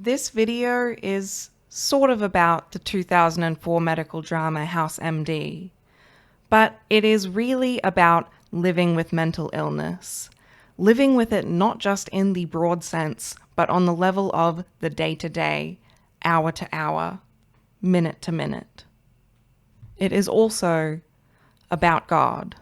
This video is sort of about the 2004 medical drama House MD, but it is really about living with mental illness. Living with it not just in the broad sense, but on the level of the day-to-day, hour to hour, minute to minute. It is also about God.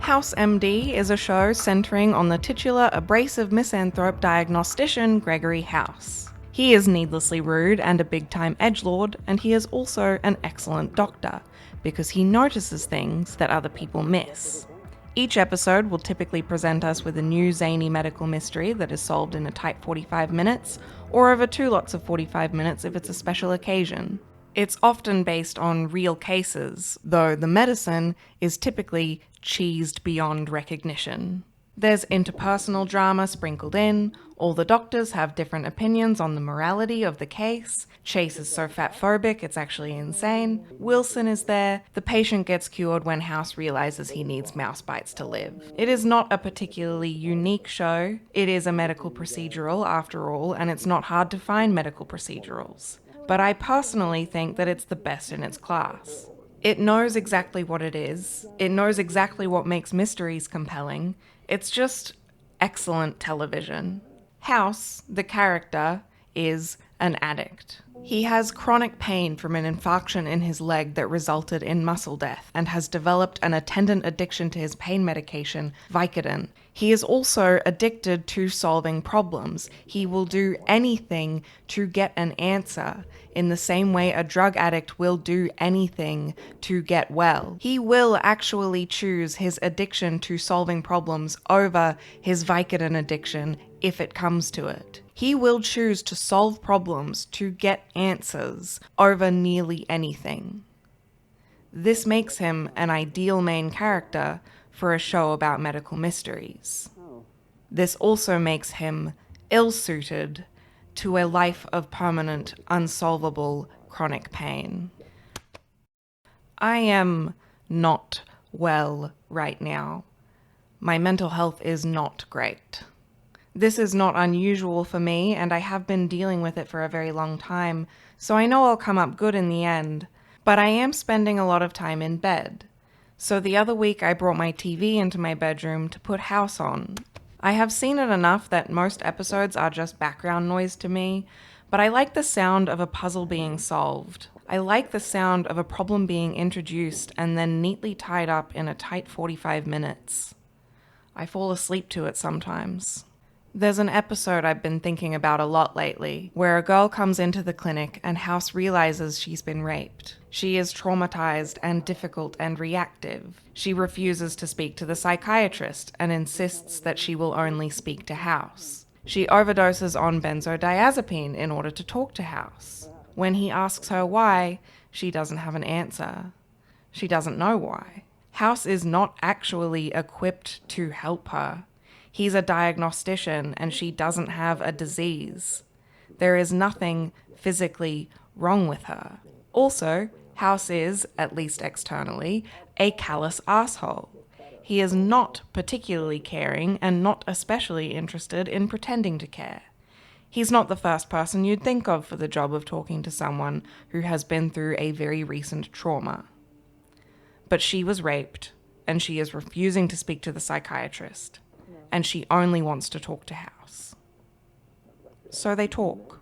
House MD is a show centering on the titular abrasive misanthrope diagnostician Gregory House. He is needlessly rude and a big-time edgelord, and he is also an excellent doctor, because he notices things that other people miss. Each episode will typically present us with a new zany medical mystery that is solved in a tight 45 minutes, or over 2 lots of 45 minutes if it's a special occasion. It's often based on real cases, though the medicine is typically cheesed beyond recognition. There's interpersonal drama sprinkled in, all the doctors have different opinions on the morality of the case, Chase is so fatphobic it's actually insane, Wilson is there, the patient gets cured when House realizes he needs mouse bites to live. It is not a particularly unique show, it is a medical procedural after all, and it's not hard to find medical procedurals. But I personally think that it's the best in its class. It knows exactly what it is. It knows exactly what makes mysteries compelling. It's just excellent television. House, the character, is an addict. He has chronic pain from an infarction in his leg that resulted in muscle death and has developed an attendant addiction to his pain medication, Vicodin. He is also addicted to solving problems. He will do anything to get an answer, in the same way a drug addict will do anything to get well. He will actually choose his addiction to solving problems over his Vicodin addiction if it comes to it. He will choose to solve problems to get answers over nearly anything. This makes him an ideal main character for a show about medical mysteries. This also makes him ill-suited to a life of permanent, unsolvable, chronic pain. I am not well right now. My mental health is not great. This is not unusual for me, and I have been dealing with it for a very long time, so I know I'll come up good in the end, but I am spending a lot of time in bed. So the other week I brought my TV into my bedroom to put House on. I have seen it enough that most episodes are just background noise to me, but I like the sound of a puzzle being solved. I like the sound of a problem being introduced and then neatly tied up in a tight 45 minutes. I fall asleep to it sometimes. There's an episode I've been thinking about a lot lately, where a girl comes into the clinic and House realizes she's been raped. She is traumatized and difficult and reactive. She refuses to speak to the psychiatrist and insists that she will only speak to House. She overdoses on benzodiazepine in order to talk to House. When he asks her why, she doesn't have an answer. She doesn't know why. House is not actually equipped to help her. He's a diagnostician and she doesn't have a disease. There is nothing physically wrong with her. Also, House is, at least externally, a callous asshole. He is not particularly caring and not especially interested in pretending to care. He's not the first person you'd think of for the job of talking to someone who has been through a very recent trauma. But she was raped, and she is refusing to speak to the psychiatrist. And she only wants to talk to House. So they talk.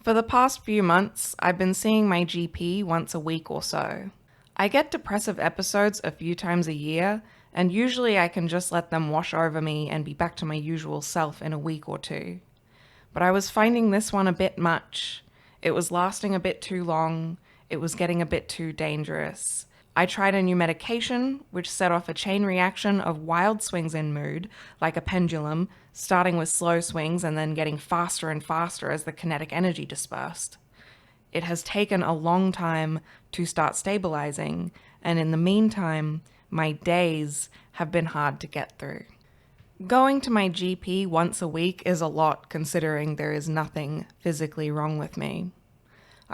For the past few months, I've been seeing my GP once a week or so. I get depressive episodes a few times a year, and usually I can just let them wash over me and be back to my usual self in a week or two. But I was finding this one a bit much. It was lasting a bit too long. It was getting a bit too dangerous. I tried a new medication, which set off a chain reaction of wild swings in mood, like a pendulum, starting with slow swings and then getting faster and faster as the kinetic energy dispersed. It has taken a long time to start stabilizing, and in the meantime, my days have been hard to get through. Going to my GP once a week is a lot, considering there is nothing physically wrong with me.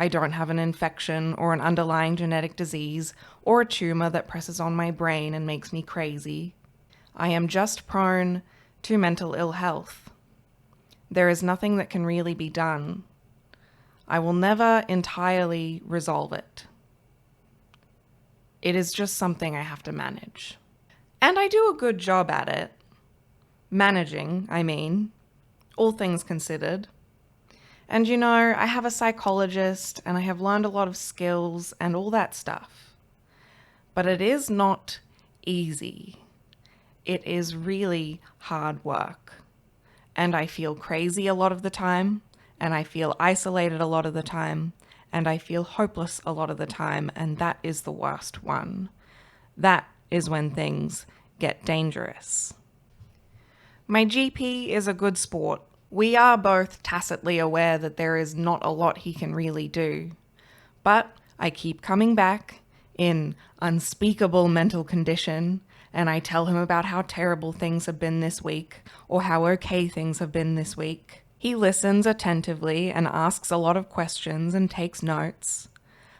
I don't have an infection or an underlying genetic disease or a tumor that presses on my brain and makes me crazy. I am just prone to mental ill health. There is nothing that can really be done. I will never entirely resolve it. It is just something I have to manage. And I do a good job at it. Managing, I mean, all things considered. And you know, I have a psychologist and I have learned a lot of skills and all that stuff. But it is not easy. It is really hard work. And I feel crazy a lot of the time, and I feel isolated a lot of the time, and I feel hopeless a lot of the time, and that is the worst one. That is when things get dangerous. My GP is a good sport. We are both tacitly aware that there is not a lot he can really do. But I keep coming back in unspeakable mental condition, and I tell him about how terrible things have been this week, or how okay things have been this week. He listens attentively and asks a lot of questions and takes notes.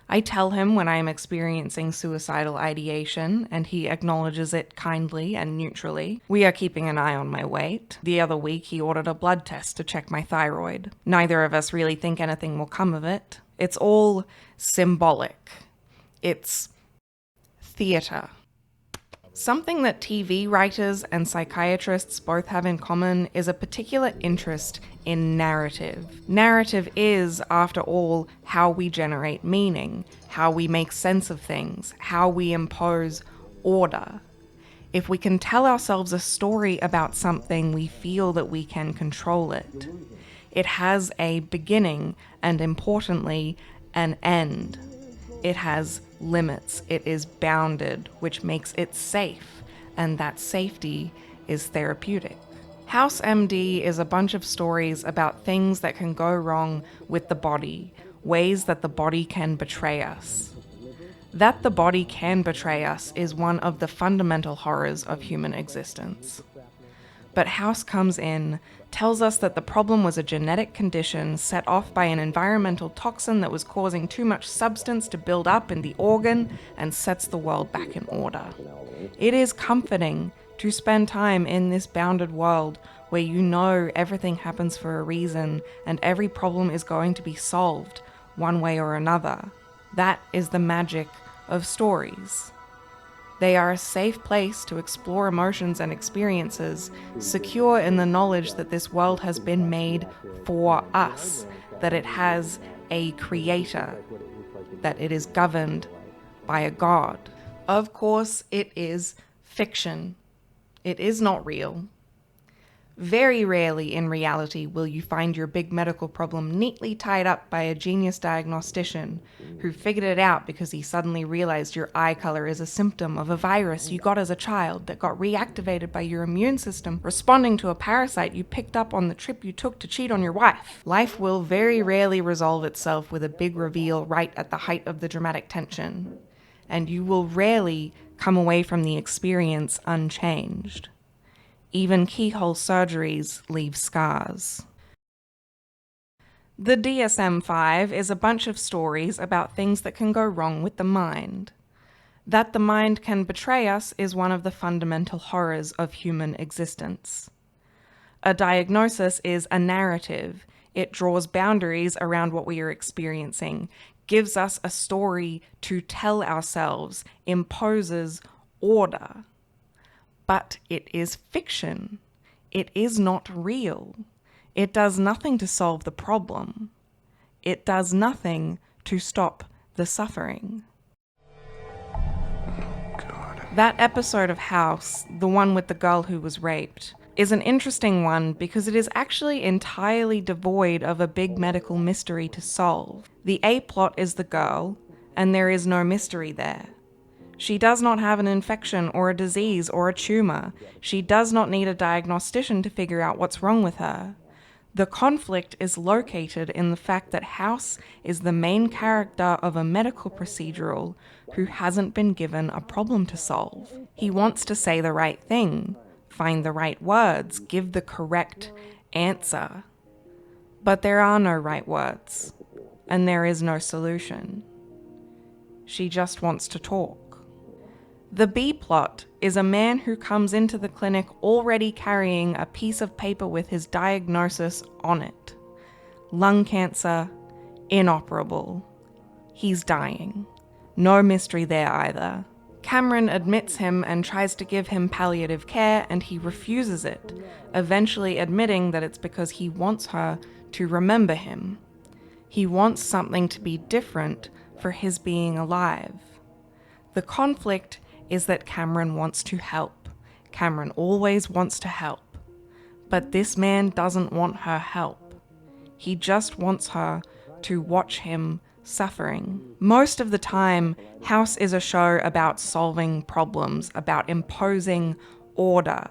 I tell him when I am experiencing suicidal ideation, and he acknowledges it kindly and neutrally. We are keeping an eye on my weight. The other week he ordered a blood test to check my thyroid. Neither of us really think anything will come of it. It's all symbolic. It's theatre. Something that TV writers and psychiatrists both have in common is a particular interest in narrative. Narrative is, after all, how we generate meaning, how we make sense of things, how we impose order. If we can tell ourselves a story about something, we feel that we can control it. It has a beginning and, importantly, an end. It has limits. It is bounded, which makes it safe, and that safety is therapeutic. House MD is a bunch of stories about things that can go wrong with the body, ways that the body can betray us. That the body can betray us is one of the fundamental horrors of human existence. But House comes in, tells us that the problem was a genetic condition set off by an environmental toxin that was causing too much substance to build up in the organ, and sets the world back in order. It is comforting to spend time in this bounded world where you know everything happens for a reason and every problem is going to be solved one way or another. That is the magic of stories. They are a safe place to explore emotions and experiences, secure in the knowledge that this world has been made for us, that it has a creator, that it is governed by a god. Of course, it is fiction. It is not real. Very rarely in reality will you find your big medical problem neatly tied up by a genius diagnostician who figured it out because he suddenly realized your eye color is a symptom of a virus you got as a child that got reactivated by your immune system responding to a parasite you picked up on the trip you took to cheat on your wife. Life will very rarely resolve itself with a big reveal right at the height of the dramatic tension, and you will rarely come away from the experience unchanged. Even keyhole surgeries leave scars. The DSM-5 is a bunch of stories about things that can go wrong with the mind. That the mind can betray us is one of the fundamental horrors of human existence. A diagnosis is a narrative. It draws boundaries around what we are experiencing, gives us a story to tell ourselves, imposes order. But it is fiction. It is not real. It does nothing to solve the problem. It does nothing to stop the suffering. God. That episode of House, the one with the girl who was raped, is an interesting one because it is actually entirely devoid of a big medical mystery to solve. The A-plot is the girl, and there is no mystery there. She does not have an infection or a disease or a tumor. She does not need a diagnostician to figure out what's wrong with her. The conflict is located in the fact that House is the main character of a medical procedural who hasn't been given a problem to solve. He wants to say the right thing, find the right words, give the correct answer. But there are no right words, and there is no solution. She just wants to talk. The B plot is a man who comes into the clinic already carrying a piece of paper with his diagnosis on it. Lung cancer, inoperable. He's dying. No mystery there either. Cameron admits him and tries to give him palliative care, and he refuses it, eventually admitting that it's because he wants her to remember him. He wants something to be different for his being alive. The conflict is that Cameron wants to help. Cameron always wants to help. But this man doesn't want her help. He just wants her to watch him suffering. Most of the time, House is a show about solving problems, about imposing order.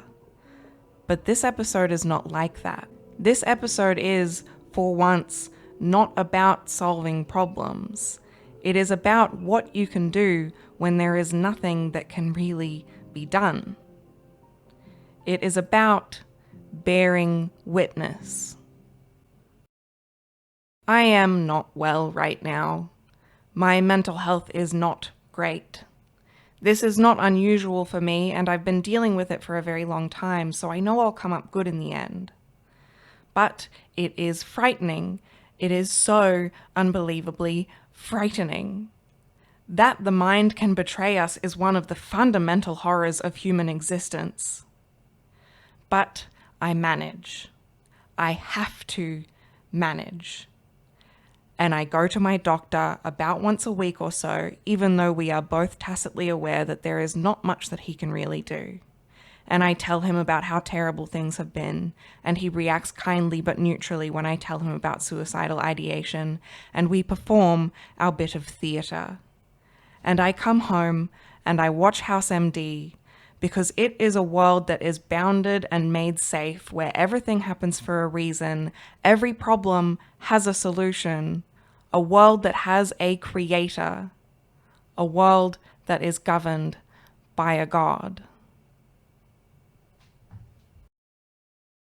But this episode is not like that. This episode is, for once, not about solving problems. It is about what you can do when there is nothing that can really be done. It is about bearing witness. I am not well right now. My mental health is not great. This is not unusual for me, and I've been dealing with it for a very long time, so I know I'll come up good in the end. But it is frightening. It is so unbelievably frightening. That the mind can betray us is one of the fundamental horrors of human existence. But I manage. I have to manage. And I go to my doctor about once a week or so, even though we are both tacitly aware that there is not much that he can really do. And I tell him about how terrible things have been, and he reacts kindly but neutrally when I tell him about suicidal ideation, and we perform our bit of theatre. And I come home and I watch House MD, because it is a world that is bounded and made safe, where everything happens for a reason, every problem has a solution, a world that has a creator, a world that is governed by a god.